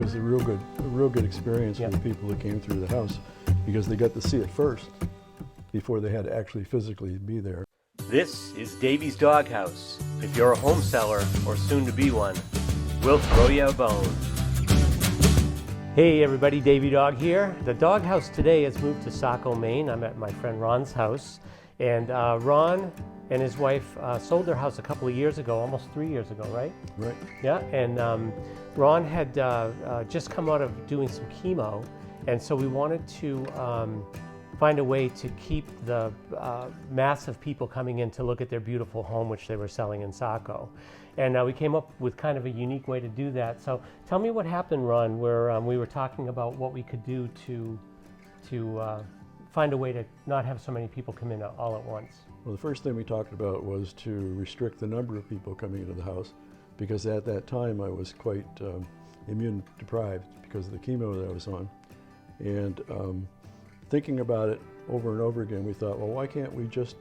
It was a real good experience for the people that came through the house because they got to see it first before they had to actually physically be there. This is Davy's Doghouse. If you're a home seller or soon to be one, we'll throw you a bone. Hey everybody, Davy Dog here. The doghouse today has moved to Saco, Maine. I'm at my friend Ron's house. And Ron and his wife sold their house a couple of years ago, almost 3 years ago, right? Right. Yeah, and Ron had just come out of doing some chemo, and so we wanted to find a way to keep the mass of people coming in to look at their beautiful home, which they were selling in Saco. And we came up with kind of a unique way to do that. So tell me what happened, Ron, where we were talking about what we could do to find a way to not have so many people come in all at once. Well, the first thing we talked about was to restrict the number of people coming into the house, because at that time I was quite immune deprived because of the chemo that I was on. And thinking about it over and over again, we thought, well, why can't we just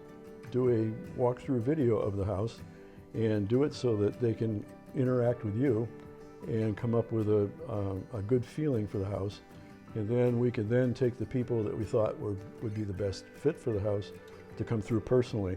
do a walkthrough video of the house and do it so that they can interact with you and come up with a good feeling for the house. And then we could then take the people that we thought would be the best fit for the house to come through personally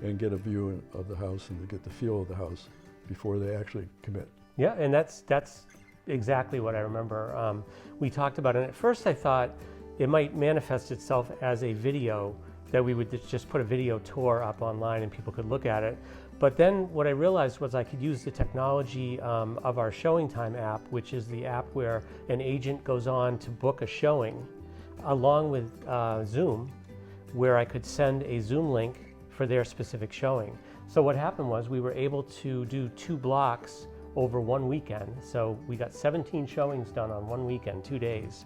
and get a view of the house and to get the feel of the house before they actually commit. Yeah, and that's exactly what I remember. We talked about it, and at first I thought it might manifest itself as a video, that we would just put a video tour up online and people could look at it. But then what I realized was I could use the technology of our ShowngTime app, which is the app where an agent goes on to book a showing, along with Zoom, where I could send a Zoom link for their specific showing. So what happened was we were able to do 2 blocks over one weekend. So we got 17 showings done on one weekend, 2 days.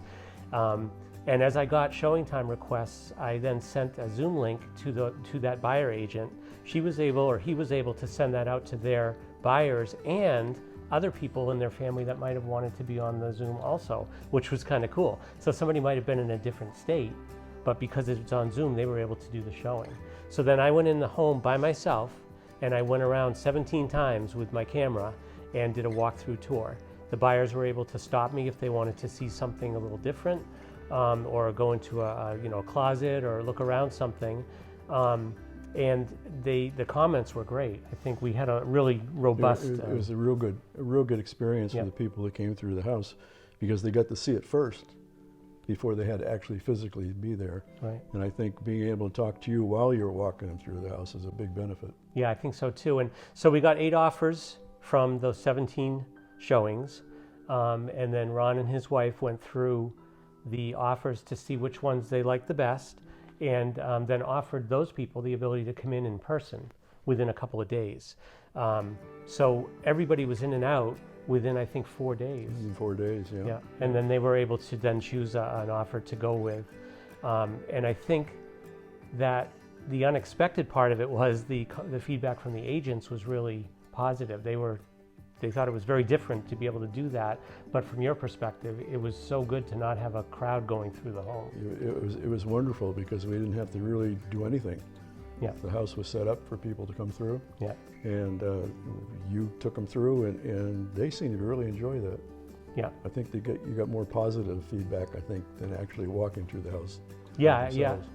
And as I got showing time requests, I then sent a Zoom link to that buyer agent. She was able, or he was able, to send that out to their buyers and other people in their family that might have wanted to be on the Zoom also, which was kind of cool. So somebody might have been in a different state, but because it's on Zoom, they were able to do the showing. So then I went in the home by myself, and I went around 17 times with my camera and did a walkthrough tour. The buyers were able to stop me if they wanted to see something a little different, or go into a closet or look around something. And the comments were great. I think we had a really robust... It was a real good experience for the people that came through the house, because they got to see it first before they had to actually physically be there. Right. And I think being able to talk to you while you're walking them through the house is a big benefit. Yeah, I think so too. And so we got 8 offers from those 17 showings. And then Ron and his wife went through the offers to see which ones they liked the best, and then offered those people the ability to come in person within a couple of days. So everybody was in and out within, I think, 4 days. In 4 days, yeah. Yeah, and then they were able to then choose an offer to go with. And I think that the unexpected part of it was the feedback from the agents was really positive. They thought it was very different to be able to do that, but from your perspective, it was so good to not have a crowd going through the home. It was wonderful because we didn't have to really do anything. Yeah. The house was set up for people to come through. Yeah. And you took them through, and they seemed to really enjoy that. Yeah. I think you got more positive feedback, I think, than actually walking through the house. Yeah.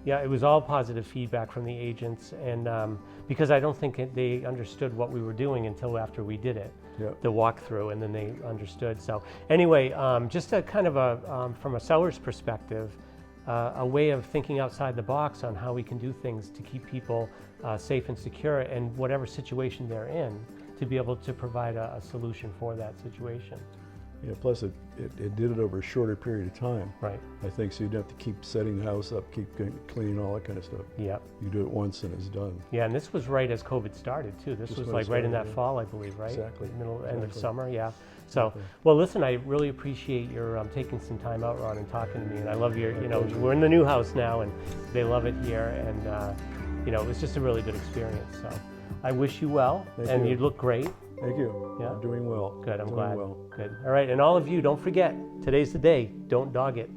It was all positive feedback from the agents, and because I don't think they understood what we were doing until after we did it. Yeah. The walkthrough, and then they understood. So anyway, just a kind of from a seller's perspective, a way of thinking outside the box on how we can do things to keep people safe and secure in whatever situation they're in, to be able to provide a solution for that situation. Yeah, plus it did it over a shorter period of time. Right. I think so. You'd have to keep setting the house up, keep cleaning, all that kind of stuff. Yep. You do it once and it's done. Yeah, and this was right as COVID started too. This was like right in that fall, I believe, right? Exactly. End of summer, yeah. So, well, listen, I really appreciate your taking some time out, Ron, and talking to me. And I love your, we're in the new house now, and they love it here. And, it was just a really good experience. So I wish you well. Thank you. You look great. Thank you. Yeah. I'm doing well. Good, I'm doing glad. Well. Good. All right, and all of you, don't forget, today's the day. Don't dog it.